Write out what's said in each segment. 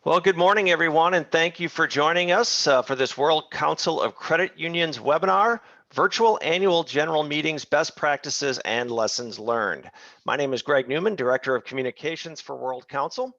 Well, good morning, everyone, and thank you for joining us for this World Council of Credit Unions webinar, Virtual Annual General Meetings, Best Practices and Lessons Learned. My name is Greg Newman, Director of Communications for World Council.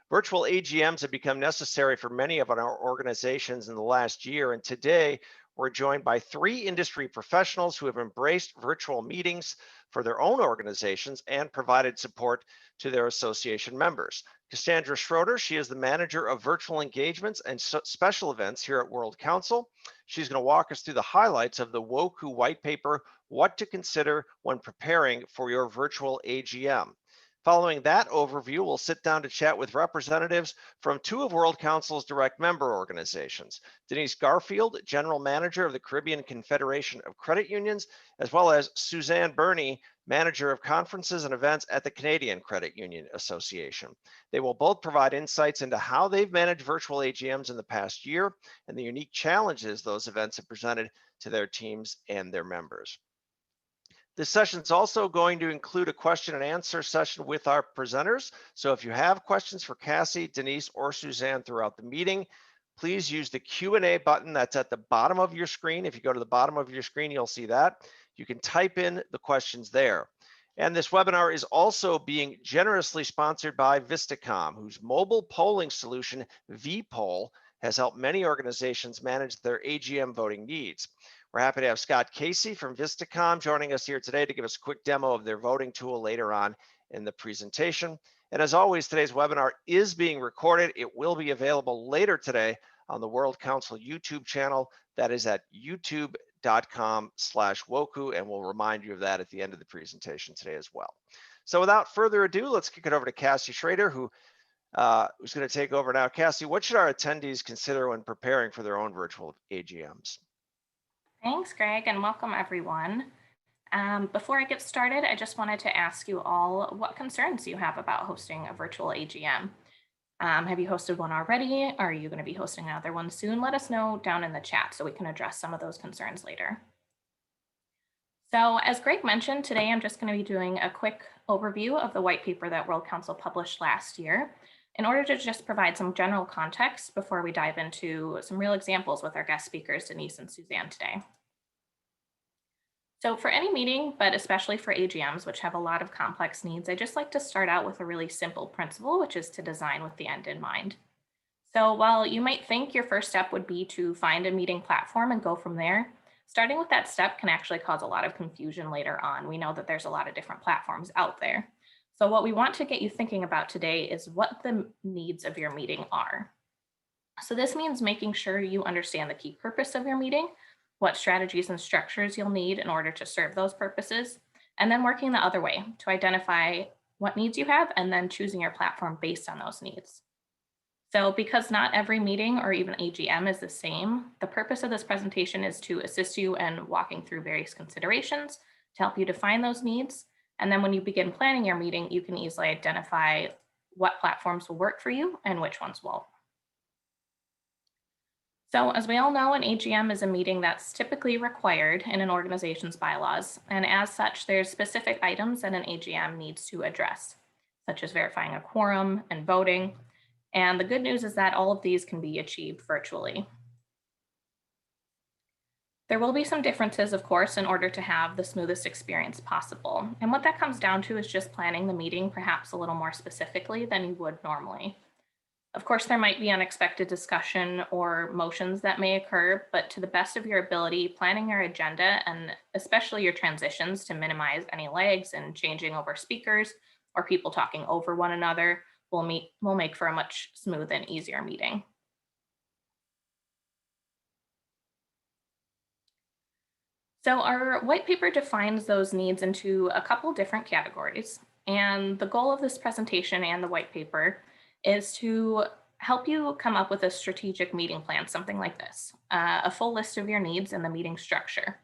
Virtual AGMs have become necessary for many of our organizations in the last year, and today we're joined by three industry professionals who have embraced virtual meetings for their own organizations and provided support to their association members. Cassandra Schroeder, she is the manager of virtual engagements and special events here at World Council. She's going to walk us through the highlights of the WOCCU white paper, What to Consider When Preparing for Your Virtual AGM. Following that overview, we'll sit down to chat with representatives from two of World Council's direct member organizations, Denise Garfield, General Manager of the Caribbean Confederation of Credit Unions, as well as Suzanne Burney, Manager of Conferences and Events at the Canadian Credit Union Association. They will both provide insights into how they've managed virtual AGMs in the past year and the unique challenges those events have presented to their teams and their members. This session is also going to include a question and answer session with our presenters. So if you have questions for Cassie, Denise, or Suzanne throughout the meeting, please use the Q&A button that's at the bottom of your screen. If you go to the bottom of your screen, you'll see that. You can type in the questions there. And this webinar is also being generously sponsored by Vistacom, whose mobile polling solution, VPOLL, has helped many organizations manage their AGM voting needs. We're happy to have Scott Casey from Vistacom joining us here today to give us a quick demo of their voting tool later on in the presentation. And as always, today's webinar is being recorded. It will be available later today on the World Council YouTube channel. That is at youtube.com/WOCCU, and we'll remind you of that at the end of the presentation today as well. So without further ado, let's kick it over to Cassie Schraeder, who's going to take over now. Cassie, what should our attendees consider when preparing for their own virtual AGMs? Thanks, Greg, and welcome everyone. Before I get started, I just wanted to ask you all what concerns you have about hosting a virtual AGM. Have you hosted one already? Are you going to be hosting another one soon? Let us know down in the chat so we can address some of those concerns later. So as Greg mentioned, today I'm just going to be doing a quick overview of the white paper that World Council published last year in order to just provide some general context before we dive into some real examples with our guest speakers, Denise and Suzanne, today. So for any meeting, but especially for AGMs, which have a lot of complex needs, I just like to start out with a really simple principle, which is to design with the end in mind. So while you might think your first step would be to find a meeting platform and go from there, starting with that step can actually cause a lot of confusion later on. We know that there's a lot of different platforms out there. So what we want to get you thinking about today is what the needs of your meeting are. So this means making sure you understand the key purpose of your meeting, what strategies and structures you'll need in order to serve those purposes, and then working the other way to identify what needs you have and then choosing your platform based on those needs. So because not every meeting or even AGM is the same, the purpose of this presentation is to assist you in walking through various considerations to help you define those needs. And then when you begin planning your meeting, you can easily identify what platforms will work for you and which ones won't. So as we all know, an AGM is a meeting that's typically required in an organization's bylaws. And as such, there's specific items that an AGM needs to address, such as verifying a quorum and voting. And the good news is that all of these can be achieved virtually. There will be some differences, of course, in order to have the smoothest experience possible. And what that comes down to is just planning the meeting perhaps a little more specifically than you would normally. Of course, there might be unexpected discussion or motions that may occur, but to the best of your ability, planning your agenda and especially your transitions to minimize any lags and changing over speakers or people talking over one another will make for a much smooth and easier meeting. So our white paper defines those needs into a couple different categories. And the goal of this presentation and the white paper is to help you come up with a strategic meeting plan, something like this, a full list of your needs and the meeting structure.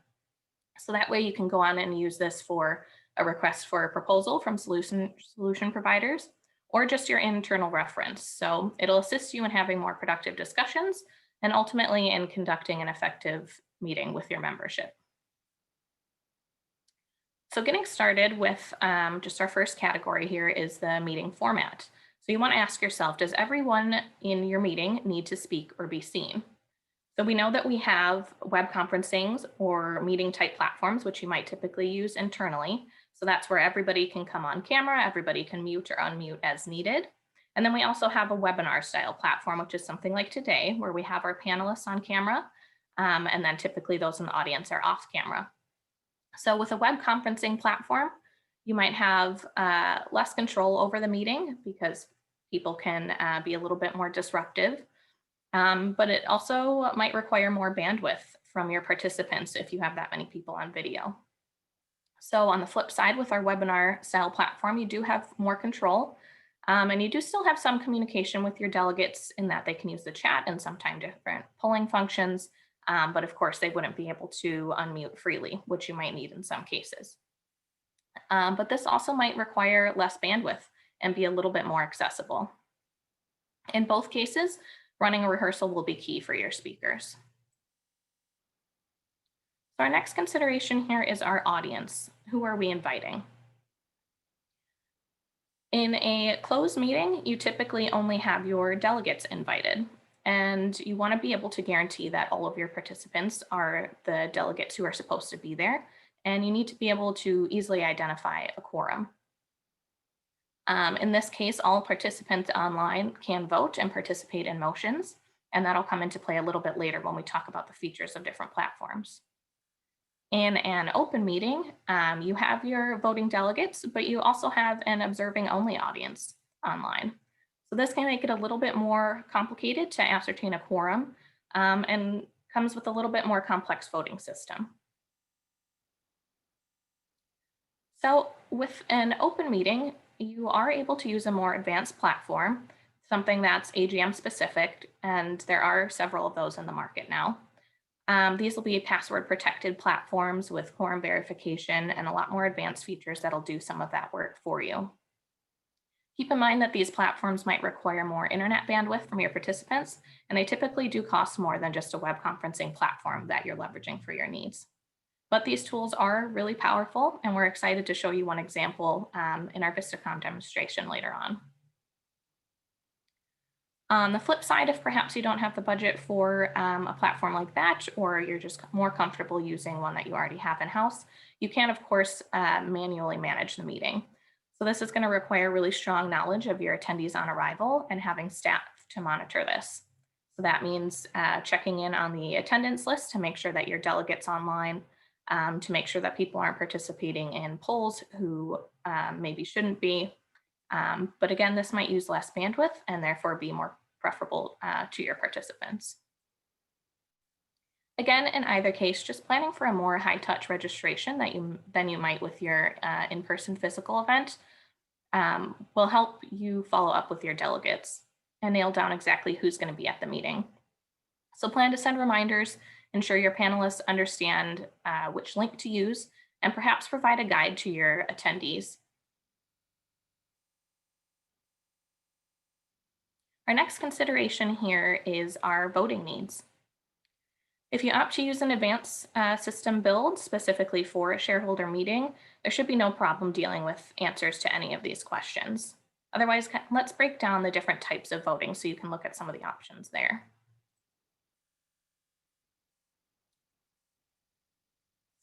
So that way you can go on and use this for a request for a proposal from solution providers or just your internal reference. So it'll assist you in having more productive discussions and ultimately in conducting an effective meeting with your membership. So getting started with just our first category here is the meeting format. So you want to ask yourself, does everyone in your meeting need to speak or be seen? So we know that we have web conferencings or meeting type platforms, which you might typically use internally. So that's where everybody can come on camera, everybody can mute or unmute as needed. And then we also have a webinar style platform, which is something like today, where we have our panelists on camera, and then typically those in the audience are off camera. So with a web conferencing platform, you might have less control over the meeting because people can be a little bit more disruptive. But it also might require more bandwidth from your participants if you have that many people on video. So on the flip side, with our webinar style platform, you do have more control, and you do still have some communication with your delegates in that they can use the chat and sometimes different polling functions, but of course they wouldn't be able to unmute freely, which you might need in some cases. But this also might require less bandwidth and be a little bit more accessible. In both cases, running a rehearsal will be key for your speakers. So our next consideration here is our audience. Who are we inviting? In a closed meeting, you typically only have your delegates invited, and you want to be able to guarantee that all of your participants are the delegates who are supposed to be there, and you need to be able to easily identify a quorum. In this case, all participants online can vote and participate in motions, and that'll come into play a little bit later when we talk about the features of different platforms. In an open meeting, you have your voting delegates, but you also have an observing only audience online. So this can make it a little bit more complicated to ascertain a quorum, and comes with a little bit more complex voting system. So with an open meeting, you are able to use a more advanced platform, something that's AGM specific, and there are several of those in the market now. These will be password protected platforms with quorum verification and a lot more advanced features that'll do some of that work for you. Keep in mind that these platforms might require more internet bandwidth from your participants, and they typically do cost more than just a web conferencing platform that you're leveraging for your needs. But these tools are really powerful, and we're excited to show you one example in our Vistacom demonstration later on. On the flip side, if perhaps you don't have the budget for a platform like that, or you're just more comfortable using one that you already have in-house, you can, of course, manually manage the meeting. So this is going to require really strong knowledge of your attendees on arrival and having staff to monitor this. So that means checking in on the attendance list to make sure that your delegates online, to make sure that people aren't participating in polls who maybe shouldn't be. But again, this might use less bandwidth and therefore be more preferable to your participants. Again, in either case, just planning for a more high-touch registration than you might with your in-person physical event will help you follow up with your delegates and nail down exactly who's going to be at the meeting. So plan to send reminders, ensure your panelists understand which link to use, and perhaps provide a guide to your attendees. Our next consideration here is our voting needs. If you opt to use an advanced system build specifically for a shareholder meeting, there should be no problem dealing with answers to any of these questions. Otherwise, let's break down the different types of voting so you can look at some of the options there.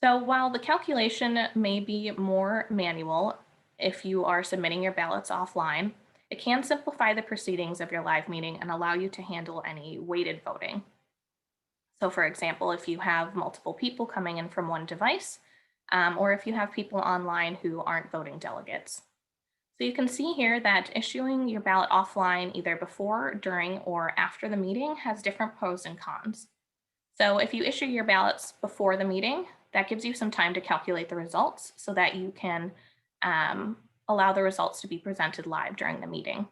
So while the calculation may be more manual if you are submitting your ballots offline, it can simplify the proceedings of your live meeting and allow you to handle any weighted voting. So for example, if you have multiple people coming in from one device, or if you have people online who aren't voting delegates. So you can see here that issuing your ballot offline either before, during, or after the meeting has different pros and cons. So if you issue your ballots before the meeting, that gives you some time to calculate the results so that you can allow the results to be presented live during the meeting.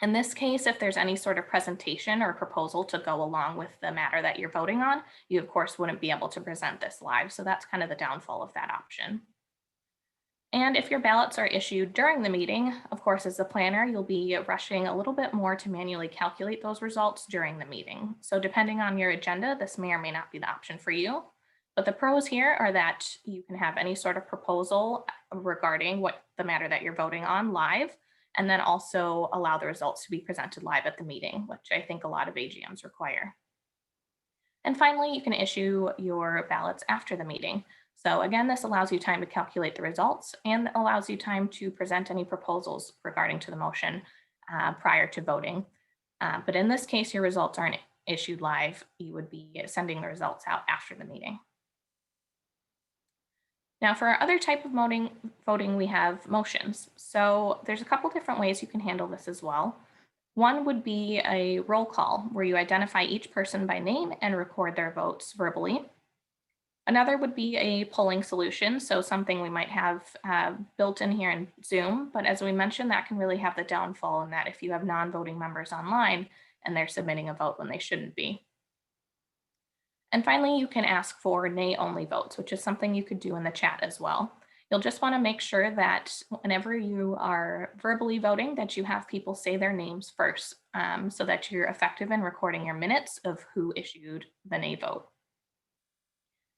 In this case, if there's any sort of presentation or proposal to go along with the matter that you're voting on, you of course wouldn't be able to present this live. So that's kind of the downfall of that option. And if your ballots are issued during the meeting, of course, as a planner, you'll be rushing a little bit more to manually calculate those results during the meeting. So depending on your agenda, this may or may not be the option for you. But the pros here are that you can have any sort of proposal regarding what the matter that you're voting on live. and then also allow the results to be presented live at the meeting, which I think a lot of AGMs require. And finally, you can issue your ballots after the meeting. So again, this allows you time to calculate the results and allows you time to present any proposals regarding to the motion prior to voting. But in this case, your results aren't issued live. You would be sending the results out after the meeting. Now for our other type of voting, we have motions. So there's a couple different ways you can handle this as well. One would be a roll call where you identify each person by name and record their votes verbally. Another would be a polling solution, so something we might have built in here in Zoom, but as we mentioned, that can really have the downfall in that if you have non-voting members online and they're submitting a vote when they shouldn't be. And finally, you can ask for nay-only votes, which is something you could do in the chat as well. You'll just want to make sure that whenever you are verbally voting, that you have people say their names first, so that you're effective in recording your minutes of who issued the nay vote.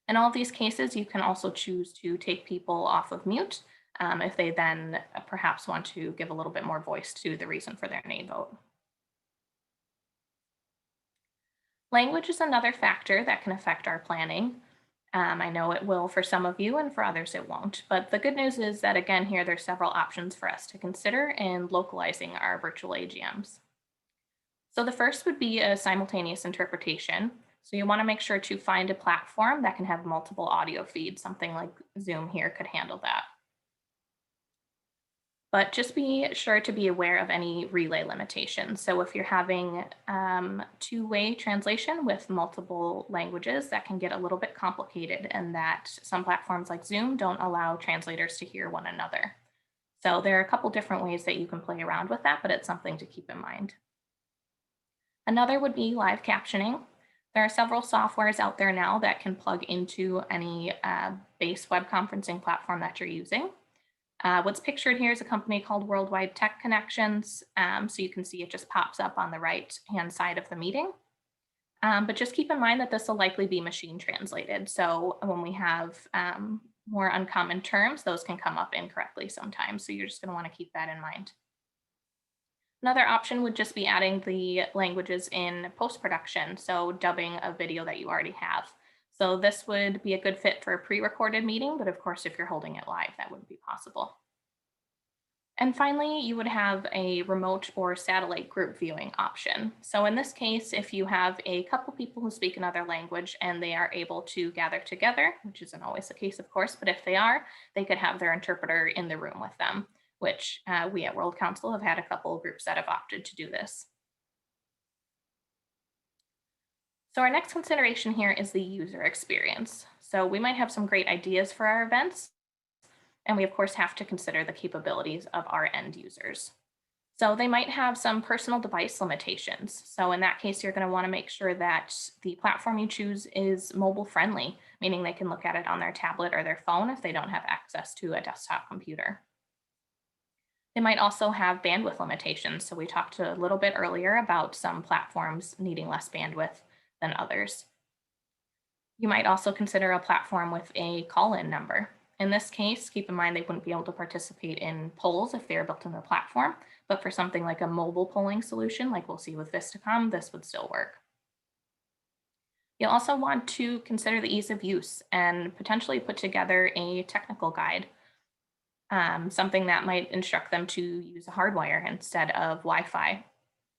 In all of these cases, you can also choose to take people off of mute if they then perhaps want to give a little bit more voice to the reason for their nay vote. Language is another factor that can affect our planning. I know it will for some of you and for others it won't, but the good news is that again here there's several options for us to consider in localizing our virtual AGMs. So the first would be a simultaneous interpretation. So you want to make sure to find a platform that can have multiple audio feeds. Something like Zoom here could handle that. But just be sure to be aware of any relay limitations. So if you're having two-way translation with multiple languages, that can get a little bit complicated, and that some platforms like Zoom don't allow translators to hear one another. So there are a couple different ways that you can play around with that, but it's something to keep in mind. Another would be live captioning. There are several softwares out there now that can plug into any base web conferencing platform that you're using. What's pictured here is a company called Worldwide Tech Connections. So you can see it just pops up on the right-hand side of the meeting. But just keep in mind that this will likely be machine translated. So when we have more uncommon terms, those can come up incorrectly sometimes. So you're just going to want to keep that in mind. Another option would just be adding the languages in post-production, so dubbing a video that you already have. So this would be a good fit for a pre-recorded meeting, but of course, if you're holding it live, that wouldn't be possible. And finally, you would have a remote or satellite group viewing option. So in this case, if you have a couple people who speak another language and they are able to gather together, which isn't always the case, of course, but if they are, they could have their interpreter in the room with them, which we at World Council have had a couple of groups that have opted to do this. So our next consideration here is the user experience. So we might have some great ideas for our events, and we of course have to consider the capabilities of our end users. So they might have some personal device limitations. So in that case, you're going to want to make sure that the platform you choose is mobile friendly, meaning they can look at it on their tablet or their phone if they don't have access to a desktop computer. They might also have bandwidth limitations. So we talked a little bit earlier about some platforms needing less bandwidth than others. You might also consider a platform with a call-in number. In this case, keep in mind they wouldn't be able to participate in polls if they're built in the platform, but for something like a mobile polling solution, like we'll see with Vistacom, this would still work. You'll also want to consider the ease of use and potentially put together a technical guide, something that might instruct them to use a hardwire instead of Wi-Fi,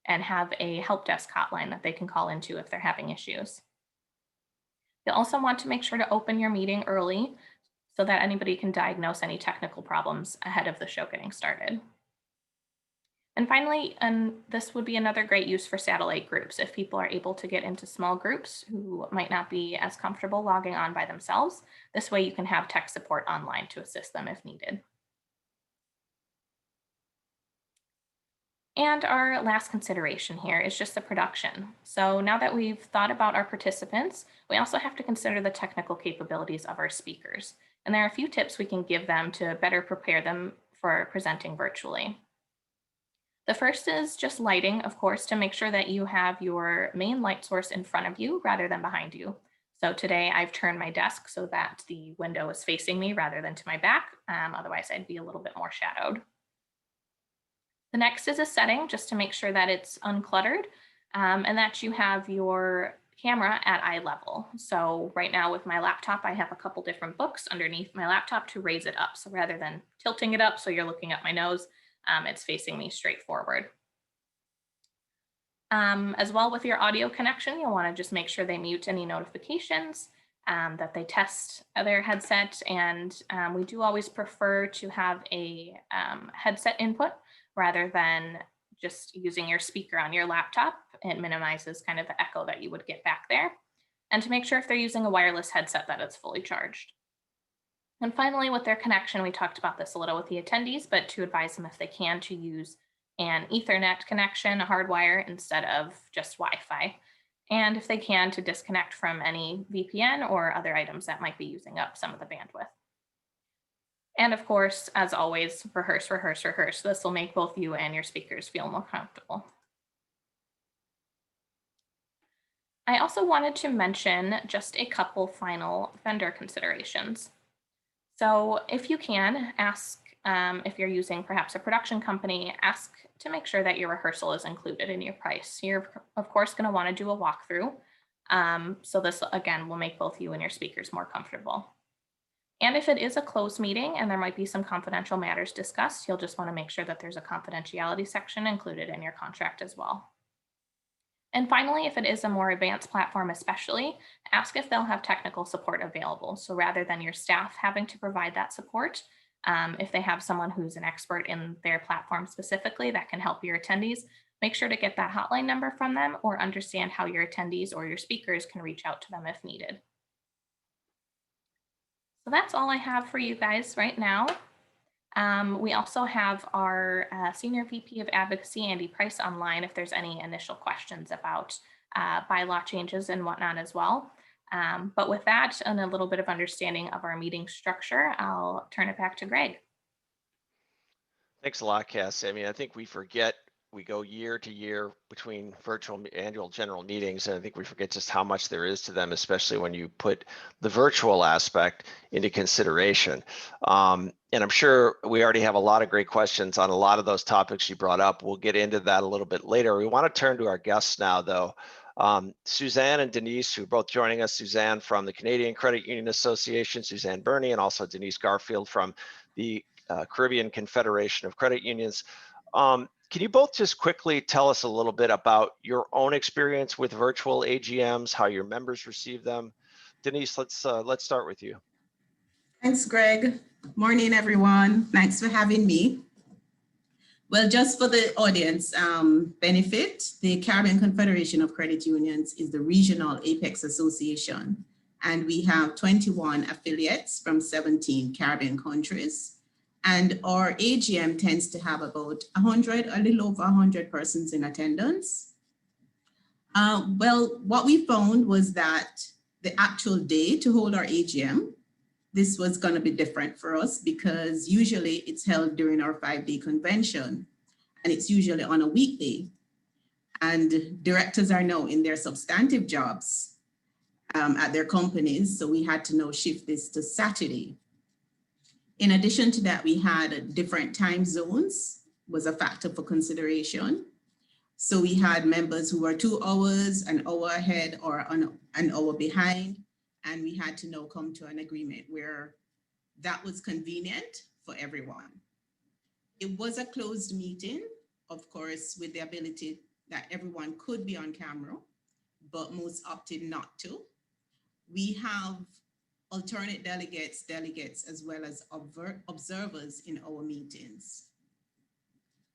and have a help desk hotline that they can call into if they're having issues. You'll also want to make sure to open your meeting early so that anybody can diagnose any technical problems ahead of the show getting started. And finally, this would be another great use for satellite groups. If people are able to get into small groups who might not be as comfortable logging on by themselves, this way you can have tech support online to assist them if needed. And our last consideration here is just the production. So now that we've thought about our participants, we also have to consider the technical capabilities of our speakers. And there are a few tips we can give them to better prepare them for presenting virtually. The first is just lighting, of course, to make sure that you have your main light source in front of you rather than behind you. So today I've turned my desk so that the window is facing me rather than to my back. Otherwise I'd be a little bit more shadowed. The next is a setting, just to make sure that it's uncluttered and that you have your camera at eye level. So right now with my laptop, I have a couple different books underneath my laptop to raise it up. So rather than tilting it up so you're looking at my nose, it's facing me straight forward. As well with your audio connection, you'll want to just make sure they mute any notifications, that they test their headset. And we do always prefer to have a headset input rather than just using your speaker on your laptop. It minimizes kind of the echo that you would get back there. And to make sure if they're using a wireless headset that it's fully charged. And finally, with their connection, we talked about this a little with the attendees, but to advise them if they can to use an Ethernet connection, a hardwire, instead of just Wi-Fi. And if they can, to disconnect from any VPN or other items that might be using up some of the bandwidth. And of course, as always, rehearse, rehearse, rehearse. This will make both you and your speakers feel more comfortable. I also wanted to mention just a couple final vendor considerations. So if you can, ask if you're using perhaps a production company, ask to make sure that your rehearsal is included in your price. You're of course going to want to do a walkthrough. So this again will make both you and your speakers more comfortable. And if it is a closed meeting and there might be some confidential matters discussed, you'll just want to make sure that there's a confidentiality section included in your contract as well. And finally, if it is a more advanced platform especially, ask if they'll have technical support available. So rather than your staff having to provide that support, if they have someone who's an expert in their platform specifically that can help your attendees, make sure to get that hotline number from them or understand how your attendees or your speakers can reach out to them if needed. So that's all I have for you guys right now. We also have our Senior VP of Advocacy, Andy Price, online if there's any initial questions about bylaw changes and whatnot as well. But with that and a little bit of understanding of our meeting structure, I'll turn it back to Greg. Thanks a lot, Cassie. I mean, I think we forget, we go year to year between virtual annual general meetings, and I think we forget just how much there is to them, especially when you put the virtual aspect into consideration. And I'm sure we already have a lot of great questions on a lot of those topics you brought up. We'll get into that a little bit later. We want to turn to our guests now, though. Suzanne and Denise, who are both joining us. Suzanne from the Canadian Credit Union Association, Suzanne Burney, and also Denise Garfield from the Caribbean Confederation of Credit Unions. Can you both just quickly tell us a little bit about your own experience with virtual AGMs, how your members receive them? Denise, let's start with you. Thanks, Greg. Morning, everyone. Thanks for having me. Well, just for the audience benefit, the Caribbean Confederation of Credit Unions is the regional apex association, and we have 21 affiliates from 17 Caribbean countries. And our AGM tends to have about 100, a little over 100 persons in attendance. Well, what we found was that the actual day to hold our AGM, this was going to be different for us because usually it's held during our 5-day convention and it's usually on a weekday. And directors are now in their substantive jobs at their companies. So we had to now shift this to Saturday. In addition to that, we had different time zones was a factor for consideration. So we had members who were 2 hours, an hour ahead or an hour behind. And we had to now come to an agreement where that was convenient for everyone. It was a closed meeting, of course, with the ability that everyone could be on camera, but most opted not to. We have alternate delegates, as well as observers in our meetings.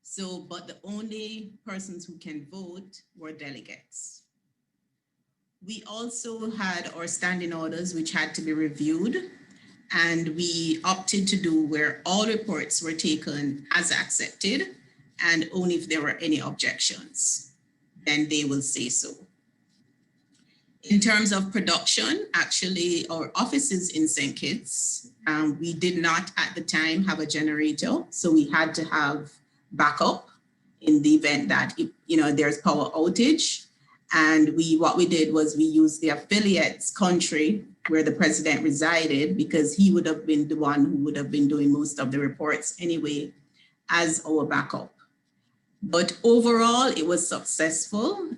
So, but the only persons who can vote were delegates. We also had our standing orders, which had to be reviewed, and we opted to do where all reports were taken as accepted, and only if there were any objections, then they will say so. In terms of production, actually, our offices in St. Kitts, we did not at the time have a generator, so we had to have backup in the event that there's power outage. And what we did was we used the affiliate's country where the president resided, because he would have been the one who would have been doing most of the reports anyway as our backup. But overall, it was successful.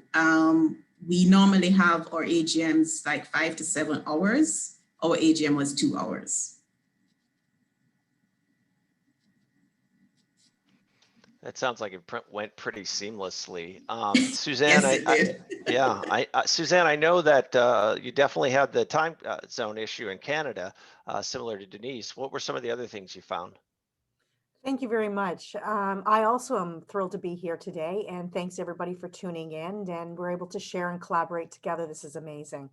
We normally have our AGMs like 5 to 7 hours. Our AGM was 2 hours. That sounds like it went pretty seamlessly. Suzanne, Yes, it did. Suzanne, I know that you definitely had the time zone issue in Canada, similar to Denise. What were some of the other things you found? Thank you very much. I also am thrilled to be here today, and thanks everybody for tuning in, and we're able to share and collaborate together. This is amazing.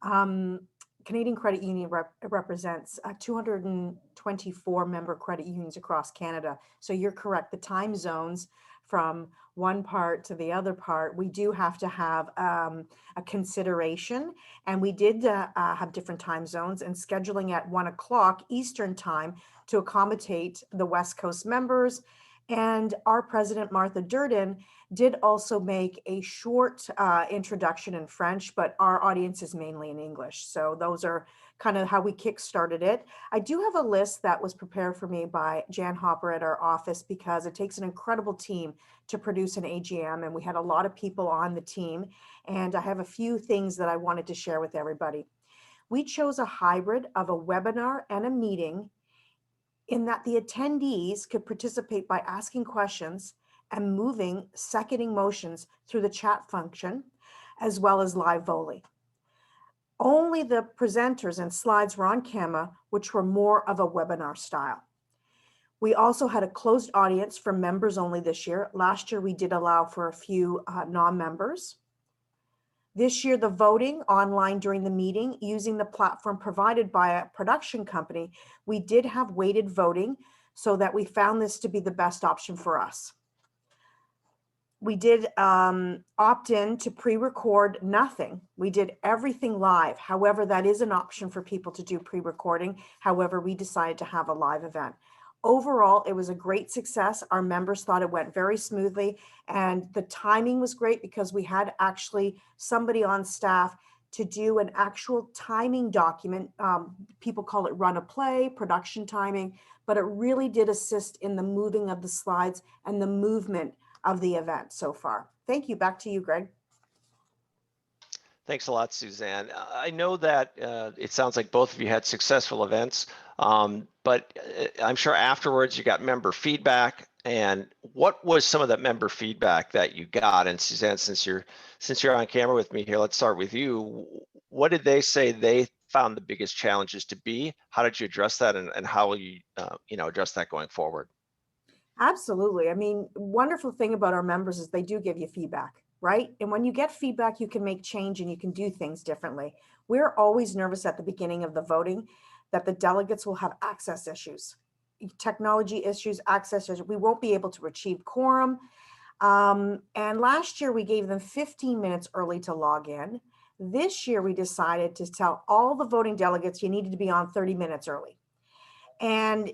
Um, Canadian Credit Union represents 224 member credit unions across Canada. So you're correct. The time zones from one part to the other part, we do have to have a consideration. And we did have different time zones, and scheduling at 1 o'clock Eastern time to accommodate the West Coast members. And our president, Martha Durden, did also make a short introduction in French, but our audience is mainly in English. So those are kind of how we kick-started it. I do have a list that was prepared for me by Jan Hopper at our office, because it takes an incredible team to produce an AGM, and we had a lot of people on the team. And I have a few things that I wanted to share with everybody. We chose a hybrid of a webinar and a meeting, in that the attendees could participate by asking questions and moving seconding motions through the chat function, as well as live volley. Only the presenters and slides were on camera, which were more of a webinar style. We also had a closed audience for members only this year. Last year, we did allow for a few non-members. This year, the voting online during the meeting using the platform provided by a production company, we did have weighted voting, so that we found this to be the best option for us. We did opt in to pre-record nothing. We did everything live. However, that is an option for people to do pre-recording. However, we decided to have a live event. Overall, it was a great success. Our members thought it went very smoothly, and the timing was great because we had actually somebody on staff to do an actual timing document. People call it run a play, production timing, but it really did assist in the moving of the slides and the movement of the event so far. Thank you. Back to you, Greg. Thanks a lot, Suzanne. I know that it sounds like both of you had successful events, but I'm sure afterwards you got member feedback. And what was some of that member feedback that you got? And Suzanne, since you're on camera with me here, let's start with you. What did they say they found the biggest challenges to be? How did you address that, and how will you address that going forward? Absolutely. I mean, wonderful thing about our members is they do give you feedback, right? And when you get feedback, you can make change and you can do things differently. We're always nervous at the beginning of the voting that the delegates will have access issues, technology issues, access issues. We won't be able to achieve quorum. And last year we gave them 15 minutes early to log in. This year we decided to tell all the voting delegates you needed to be on 30 minutes early. And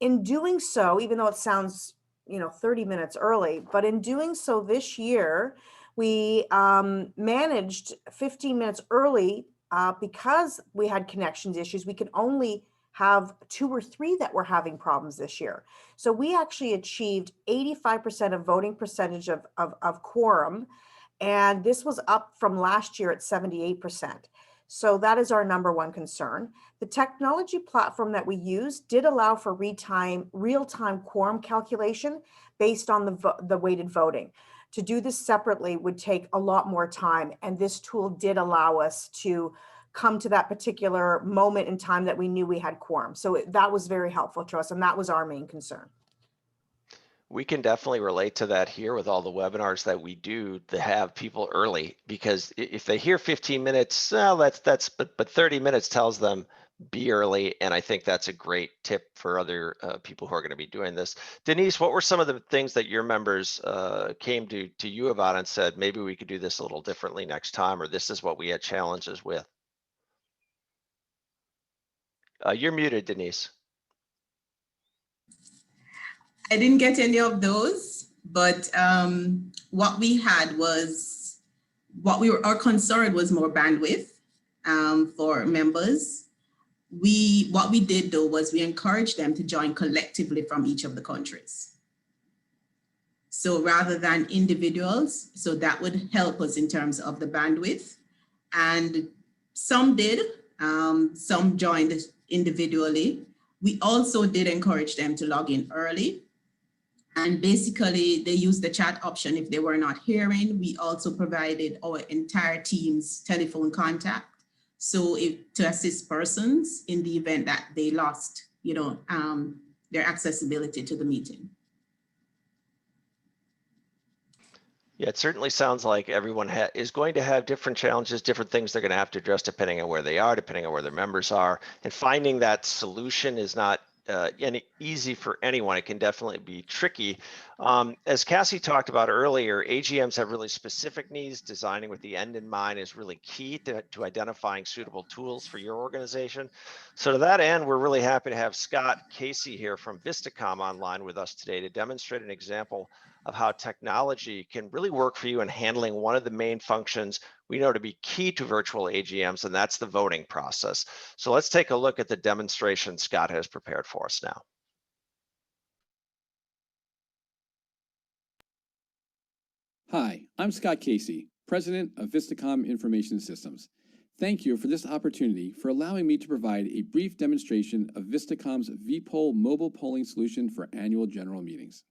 in doing so, even though it sounds, 30 minutes early, but in doing so this year, we managed 15 minutes early because we had connections issues. We could only have 2 or 3 that were having problems this year. So we actually achieved 85% of voting percentage of quorum. And this was up from last year at 78%. So that is our number one concern. The technology platform that we use did allow for real-time quorum calculation based on the weighted voting. To do this separately would take a lot more time, and this tool did allow us to come to that particular moment in time that we knew we had quorum. So that was very helpful to us, and that was our main concern. We can definitely relate to that here with all the webinars that we do to have people early, because if they hear 15 minutes, but 30 minutes tells them be early. And I think that's a great tip for other people who are going to be doing this. Denise, what were some of the things that your members came to you about and said, maybe we could do this a little differently next time, or this is what we had challenges with? You're muted, Denise. I didn't get any of those, but what we had was, our concern was more bandwidth for members. What we did though was we encouraged them to join collectively from each of the countries. So rather than individuals, so that would help us in terms of the bandwidth. And some did, some joined individually. We also did encourage them to log in early. And basically they used the chat option if they were not hearing. We also provided our entire team's telephone contact. So to assist persons in the event that they lost, their accessibility to the meeting. Yeah, it certainly sounds like everyone is going to have different challenges, different things they're going to have to address depending on where they are, depending on where their members are. And finding that solution is not easy for anyone. It can definitely be tricky. As Cassie talked about earlier, AGMs have really specific needs. Designing with the end in mind is really key to identifying suitable tools for your organization. So to that end, we're really happy to have Scott Casey here from Vistacom online with us today to demonstrate an example of how technology can really work for you in handling one of the main functions we know to be key to virtual AGMs, and that's the voting process. So let's take a look at the demonstration Scott has prepared for us now. Hi, I'm Scott Casey, President of Vistacom Information Systems. Thank you for this opportunity for allowing me to provide a brief demonstration of Vistacom's VPOLL mobile polling solution for annual general meetings.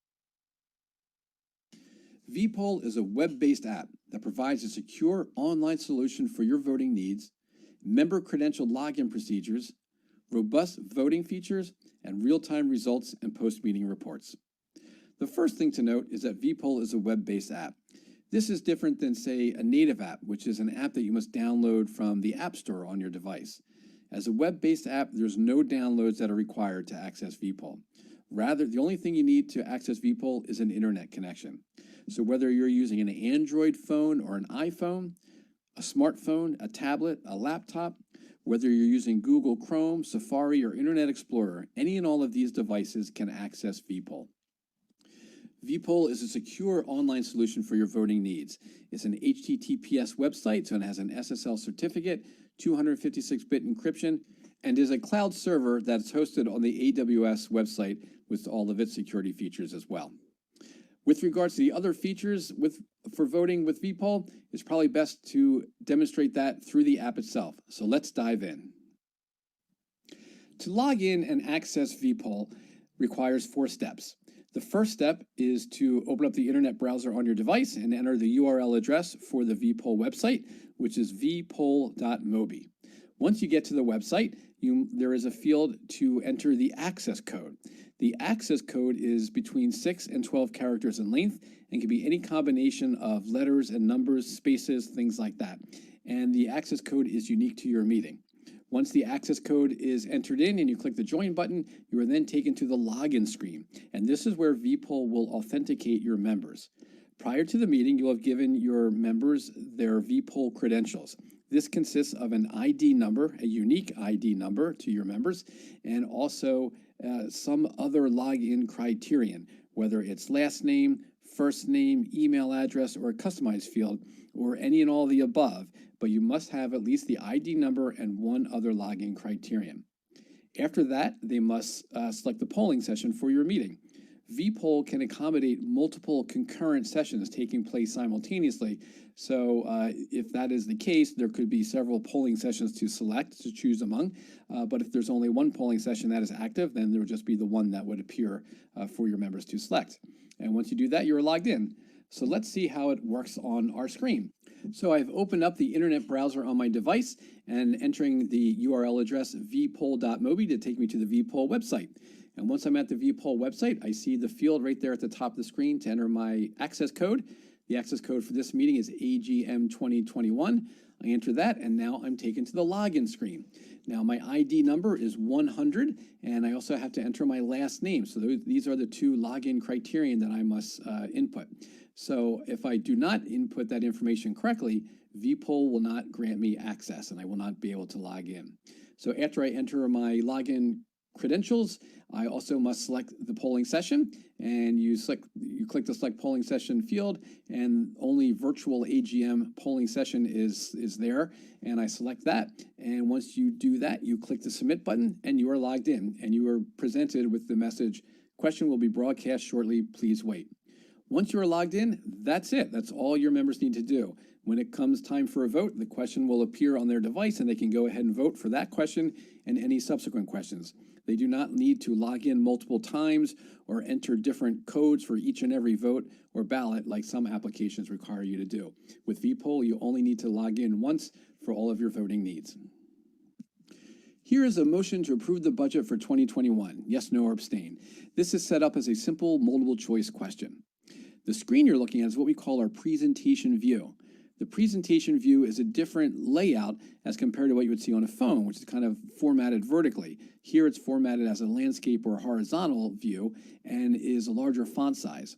VPOLL is a web-based app that provides a secure online solution for your voting needs, member credential login procedures, robust voting features, and real-time results and post-meeting reports. The first thing to note is that VPOLL is a web-based app. This is different than, say, a native app, which is an app that you must download from the App Store on your device. As a web-based app, there's no downloads that are required to access VPOLL. Rather, the only thing you need to access VPOLL is an internet connection. So whether you're using an Android phone or an iPhone, a smartphone, a tablet, a laptop, whether you're using Google Chrome, Safari, or Internet Explorer, any and all of these devices can access VPOLL. VPOLL is a secure online solution for your voting needs. It's an HTTPS website, so it has an SSL certificate, 256-bit encryption, and is a cloud server that's hosted on the AWS website with all of its security features as well. With regards to the other features for voting with VPOLL, it's probably best to demonstrate that through the app itself. So let's dive in. To log in and access VPOLL requires 4 steps. The first step is to open up the internet browser on your device and enter the URL address for the VPOLL website, which is vpoll.mobi. Once you get to the website, there is a field to enter the access code. The access code is between 6 and 12 characters in length and can be any combination of letters and numbers, spaces, things like that. And the access code is unique to your meeting. Once the access code is entered in and you click the join button, you are then taken to the login screen. And this is where VPOLL will authenticate your members. Prior to the meeting, you'll have given your members their VPOLL credentials. This consists of an ID number, a unique ID number to your members, and also some other login criterion, whether it's last name, first name, email address, or a customized field, or any and all of the above, but you must have at least the ID number and one other login criterion. After that, they must select the polling session for your meeting. VPOLL can accommodate multiple concurrent sessions taking place simultaneously. So if that is the case, there could be several polling sessions to choose among. But if there's only one polling session that is active, then there would just be the one that would appear for your members to select. And once you do that, you're logged in. So let's see how it works on our screen. So I've opened up the internet browser on my device and entering the URL address vpoll.mobi to take me to the VPOLL website. And once I'm at the VPOLL website, I see the field right there at the top of the screen to enter my access code. The access code for this meeting is AGM 2021. I enter that, and now I'm taken to the login screen. Now my ID number is 100, and I also have to enter my last name. So these are the 2 login criterion that I must input. So if I do not input that information correctly, VPOLL will not grant me access, and I will not be able to log in. So after I enter my login credentials, I also must select the polling session, and you click the select polling session field, and only virtual AGM polling session is there, and I select that. And once you do that, you click the submit button, and you are logged in, and you are presented with the message, "Question will be broadcast shortly, please wait." Once you are logged in, that's it. That's all your members need to do. When it comes time for a vote, the question will appear on their device and they can go ahead and vote for that question and any subsequent questions. They do not need to log in multiple times or enter different codes for each and every vote or ballot like some applications require you to do. With VPOLL, you only need to log in once for all of your voting needs. Here is a motion to approve the budget for 2021. Yes, no, or abstain. This is set up as a simple multiple choice question. The screen you're looking at is what we call our presentation view. The presentation view is a different layout as compared to what you would see on a phone, which is kind of formatted vertically. Here it's formatted as a landscape or horizontal view and is a larger font size.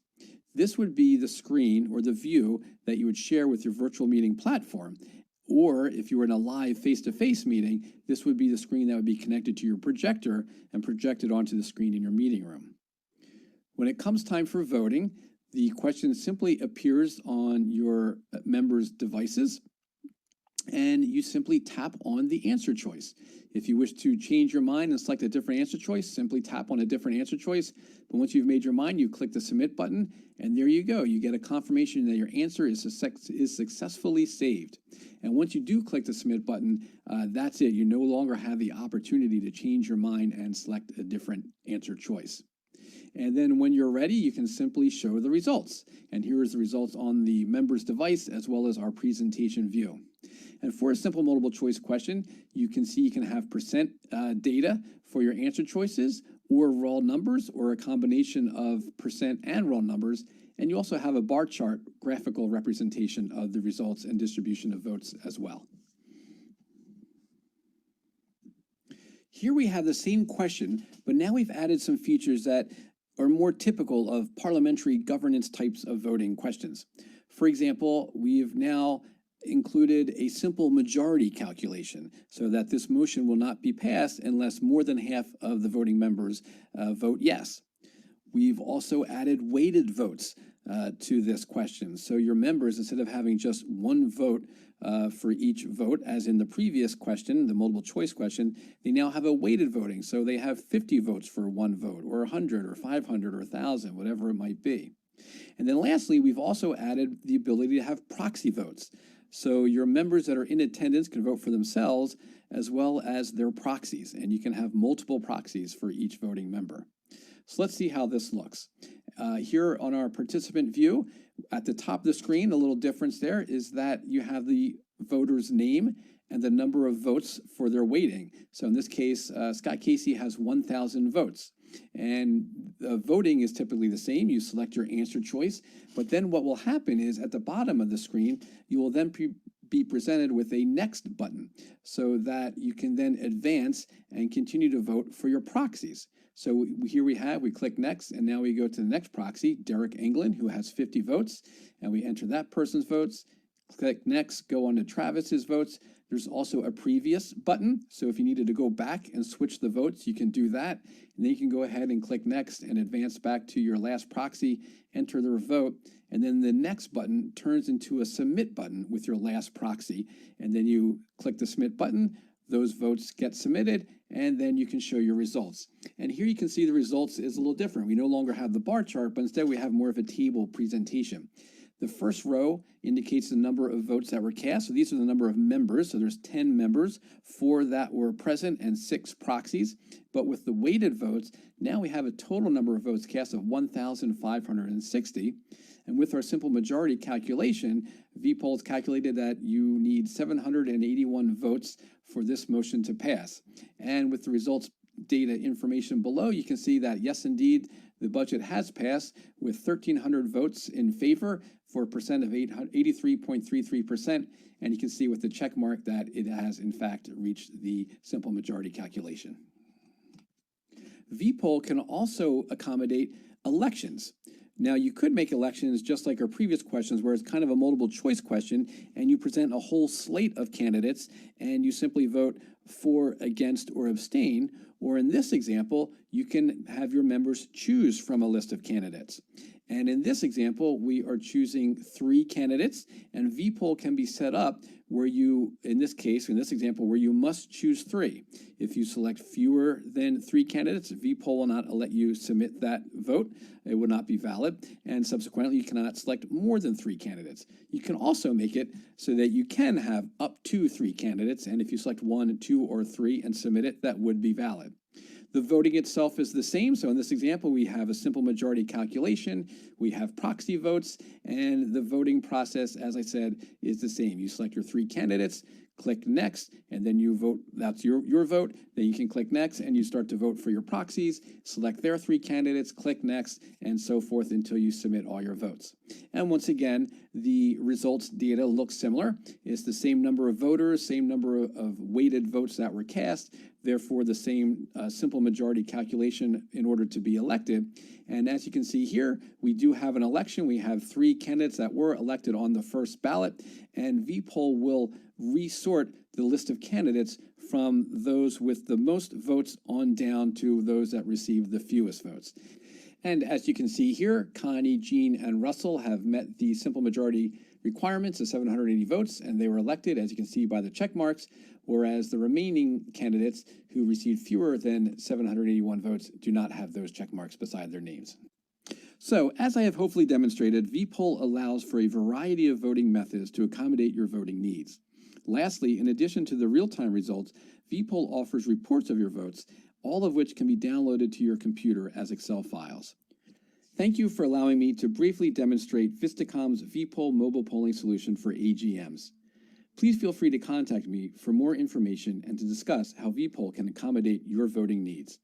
This would be the screen or the view that you would share with your virtual meeting platform. Or if you were in a live face-to-face meeting, this would be the screen that would be connected to your projector and projected onto the screen in your meeting room. When it comes time for voting, the question simply appears on your members' devices, and you simply tap on the answer choice. If you wish to change your mind and select a different answer choice, simply tap on a different answer choice. But once you've made your mind, you click the submit button, and there you go. You get a confirmation that your answer is successfully saved. And once you do click the submit button, that's it. You no longer have the opportunity to change your mind and select a different answer choice. And then when you're ready, you can simply show the results. And here is the results on the member's device as well as our presentation view. And for a simple multiple choice question, you can see you can have percent data for your answer choices or raw numbers or a combination of percent and raw numbers. And you also have a bar chart graphical representation of the results and distribution of votes as well. Here we have the same question, but now we've added some features that are more typical of parliamentary governance types of voting questions. For example, we've now included a simple majority calculation so that this motion will not be passed unless more than half of the voting members vote yes. We've also added weighted votes to this question. So your members, instead of having just one vote for each vote, as in the previous question, the multiple choice question, they now have a weighted voting. So they have 50 votes for one vote, or 100, or 500, or 1,000, whatever it might be. And then lastly, we've also added the ability to have proxy votes. So your members that are in attendance can vote for themselves as well as their proxies, and you can have multiple proxies for each voting member. So let's see how this looks. Here on our participant view, at the top of the screen, a little difference there is that you have the voter's name and the number of votes for their weighting. So in this case, Scott Casey has 1,000 votes. And voting is typically the same. You select your answer choice, but then what will happen is at the bottom of the screen, you will then be presented with a next button so that you can then advance and continue to vote for your proxies. So here we click next, and now we go to the next proxy, Derek England, who has 50 votes, and we enter that person's votes. Click next, go on to Travis's votes. There's also a previous button. So if you needed to go back and switch the votes, you can do that. And then you can go ahead and click next and advance back to your last proxy, enter their vote. And then the next button turns into a submit button with your last proxy. And then you click the submit button, those votes get submitted, and then you can show your results. And here you can see the results is a little different. We no longer have the bar chart, but instead we have more of a table presentation. The first row indicates the number of votes that were cast. So these are the number of members. So there's 10 members, 4 that were present and 6 proxies. But with the weighted votes, now we have a total number of votes cast of 1,560. And with our simple majority calculation, VPOLL has calculated that you need 781 votes for this motion to pass. And with the results data information below, you can see that yes, indeed, the budget has passed with 1,300 votes in favor for a percent of 83.33%. And you can see with the check mark that it has in fact reached the simple majority calculation. VPOLL can also accommodate elections. Now, you could make elections just like our previous questions, where it's kind of a multiple choice question, and you present a whole slate of candidates, and you simply vote for, against, or abstain. Or in this example, you can have your members choose from a list of candidates. And in this example, we are choosing 3 candidates, and VPOLL can be set up where you, in this example, where you must choose 3. If you select fewer than 3 candidates, VPOLL will not let you submit that vote. It will not be valid, and subsequently, you cannot select more than 3 candidates. You can also make it so that you can have up to 3 candidates, and if you select 1, 2, or 3 and submit it, that would be valid. The voting itself is the same. So in this example, we have a simple majority calculation, we have proxy votes, and the voting process, as I said, is the same. You select your 3 candidates, click next, and then you vote. That's your vote. Then you can click next and you start to vote for your proxies, select their 3 candidates, click next, and so forth until you submit all your votes. And once again, the results data looks similar. It's the same number of voters, same number of weighted votes that were cast, therefore the same simple majority calculation in order to be elected. And as you can see here, we do have an election. We have 3 candidates that were elected on the first ballot, and VPOLL will resort the list of candidates from those with the most votes on down to those that received the fewest votes. And as you can see here, Connie, Jean, and Russell have met the simple majority requirements of 780 votes, and they were elected, as you can see by the check marks, whereas the remaining candidates who received fewer than 781 votes do not have those check marks beside their names. So, as I have hopefully demonstrated, VPOLL allows for a variety of voting methods to accommodate your voting needs. Lastly, in addition to the real-time results, VPOLL offers reports of your votes, all of which can be downloaded to your computer as Excel files. Thank you for allowing me to briefly demonstrate Vistacom's VPOLL mobile polling solution for AGMs. Please feel free to contact me for more information and to discuss how VPOLL can accommodate your voting needs.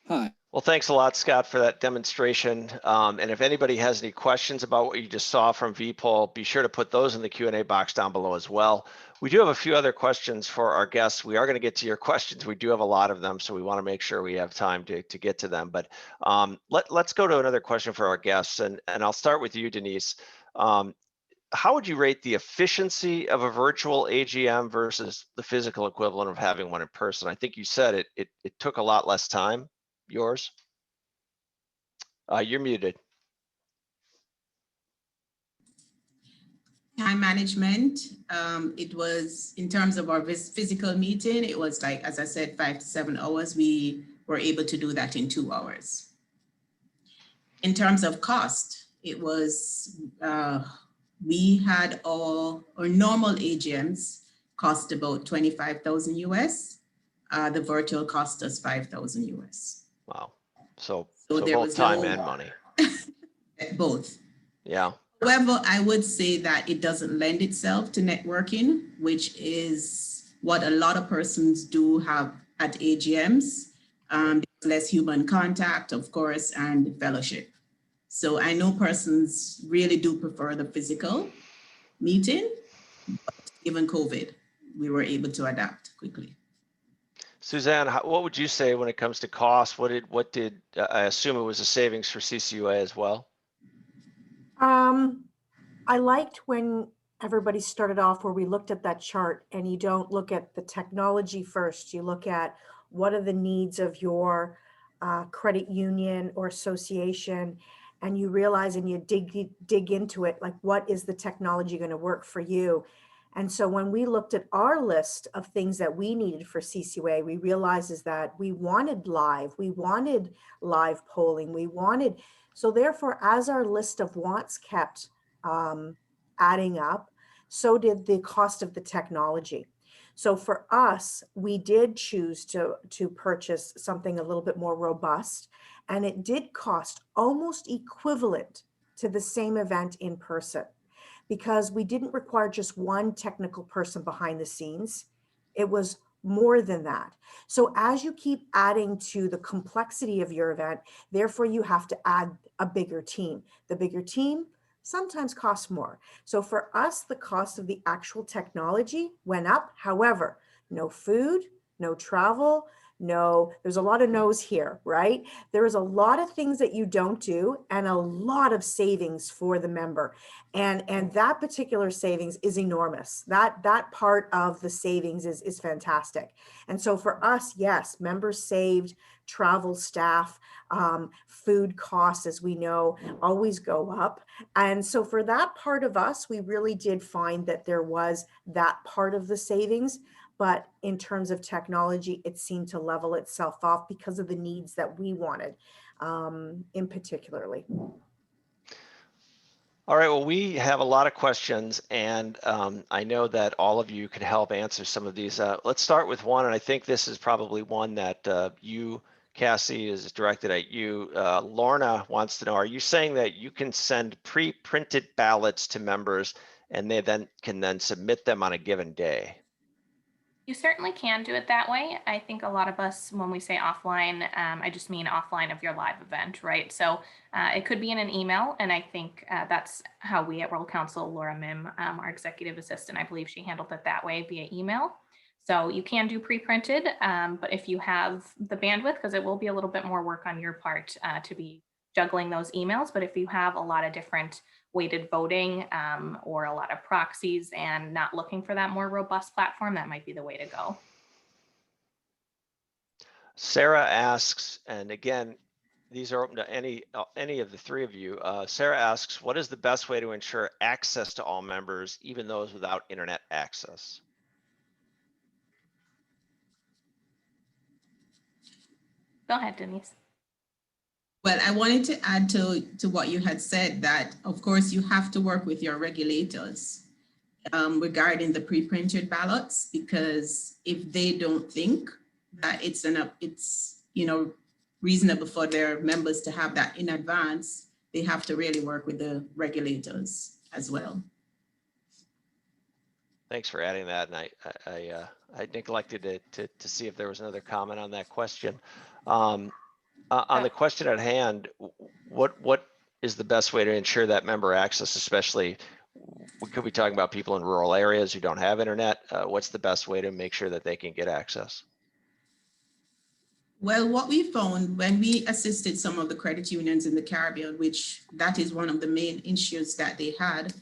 Hi. Well, thanks a lot, Scott, for that demonstration. And if anybody has any questions about what you just saw from VPOLL, be sure to put those in the Q&A box down below as well. We do have a few other questions for our guests. We are going to get to your questions. We do have a lot of them, so we want to make sure we have time to get to them. But let's go to another question for our guests. And I'll start with you, Denise. How would you rate the efficiency of a virtual AGM versus the physical equivalent of having one in person? I think you said it took a lot less time. Yours? You're muted. Time management, it was, in terms of our physical meeting, it was like, as I said, 5 to 7 hours. We were able to do that in 2 hours. In terms of cost, it was, we had our normal AGMs cost about 25,000 US. The virtual cost us 5,000 US. Wow. So there both was time and money. Both. Yeah. However, I would say that it doesn't lend itself to networking, which is what a lot of persons do have at AGMs. There's less human contact, of course, and fellowship. So I know persons really do prefer the physical meeting, but given COVID, we were able to adapt quickly. Suzanne, what would you say when it comes to cost? What did I assume it was a savings for CCUA as well? I liked when everybody started off where we looked at that chart and you don't look at the technology first. You look at what are the needs of your credit union or association, and you realize and you dig into it, like what is the technology going to work for you? And so when we looked at our list of things that we needed for CCUA, we realized is that we wanted live polling, so therefore, as our list of wants kept adding up, so did the cost of the technology. So for us, we did choose to purchase something a little bit more robust, and it did cost almost equivalent to the same event in person, because we didn't require just one technical person behind the scenes. It was more than that. So as you keep adding to the complexity of your event, therefore you have to add a bigger team. The bigger team sometimes costs more. So for us, the cost of the actual technology went up. However, no food, no travel, no, there's a lot of no's here, right? There is a lot of things that you don't do and a lot of savings for the member. And that particular savings is enormous. That part of the savings is fantastic. And so for us, yes, members saved travel staff, food costs, as we know, always go up. And so for that part of us, we really did find that there was that part of the savings. But in terms of technology, it seemed to level itself off because of the needs that we wanted, in particularly. All right, well, we have a lot of questions, and I know that all of you can help answer some of these. Let's start with one, and I think this is probably one that you, Cassie, is directed at you. Lorna wants to know, are you saying that you can send pre-printed ballots to members and they then can submit them on a given day? You certainly can do it that way. I think a lot of us, when we say offline, I just mean offline of your live event, right? So it could be in an email, and I think that's how we at World Council, Laura Mim, our executive assistant, I believe she handled it that way via email. So you can do pre-printed, but if you have the bandwidth, because it will be a little bit more work on your part to be juggling those emails, but if you have a lot of different weighted voting or a lot of proxies and not looking for that more robust platform, that might be the way to go. Sarah asks, and again, these are open to any of the three of you. Sarah asks, what is the best way to ensure access to all members, even those without internet access? Go ahead, Denise. Well, I wanted to add to what you had said that, of course, you have to work with your regulators regarding the pre-printed ballots, because if they don't think that it's reasonable for their members to have that in advance, they have to really work with the regulators as well. Thanks for adding that, and I neglected to see if there was another comment on that question. On the question at hand, what is the best way to ensure that member access, especially we could be talking about people in rural areas who don't have internet? What's the best way to make sure that they can get access? Well, what we found when we assisted some of the credit unions in the Caribbean, which that is one of the main issues that they had,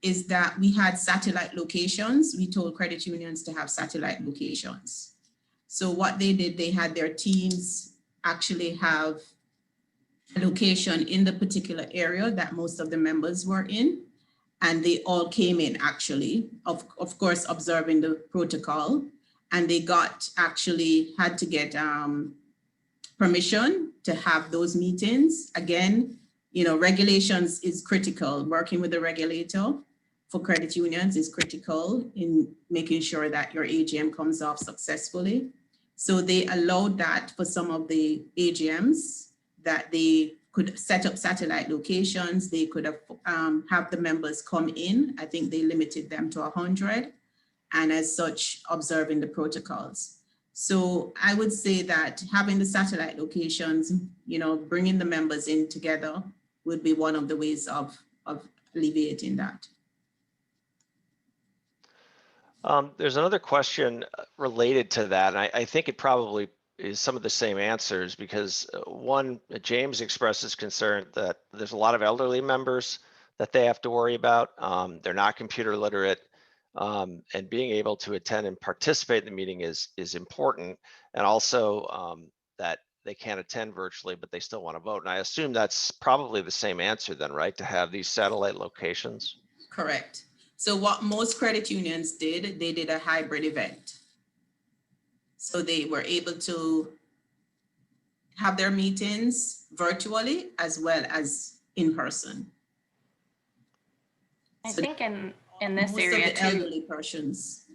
is that we had satellite locations. We told credit unions to have satellite locations. So what they did, they had their teams actually have a location in the particular area that most of the members were in. And they all came in actually, of course, observing the protocol. And they had to get permission to have those meetings. Again, regulations is critical. Working with the regulator for credit unions is critical in making sure that your AGM comes off successfully. So they allowed that for some of the AGMs, that they could set up satellite locations. They could have the members come in. I think they limited them to 100, and as such, observing the protocols. So I would say that having the satellite locations, bringing the members in together would be one of the ways of alleviating that. There's another question related to that, and I think it probably is some of the same answers, because one, James expresses concern that there's a lot of elderly members that they have to worry about. They're not computer literate, and being able to attend and participate in the meeting is important, and also that they can't attend virtually, but they still want to vote. And I assume that's probably the same answer then, right? To have these satellite locations? Correct. So what most credit unions did, they did a hybrid event. So they were able to have their meetings virtually as well as in person. I think in this most area of the elderly persons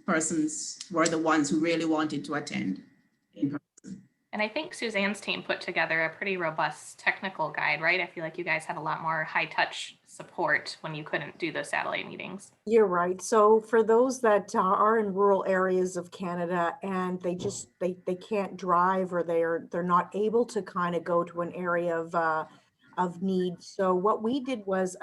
were the ones who really wanted to attend in person. And I think Suzanne's team put together a pretty robust technical guide, right? I feel like you guys had a lot more high touch support when you couldn't do the satellite meetings. You're right. So for those that are in rural areas of Canada and they can't drive, or they're not able to kind of go to an area of need. So what we did was,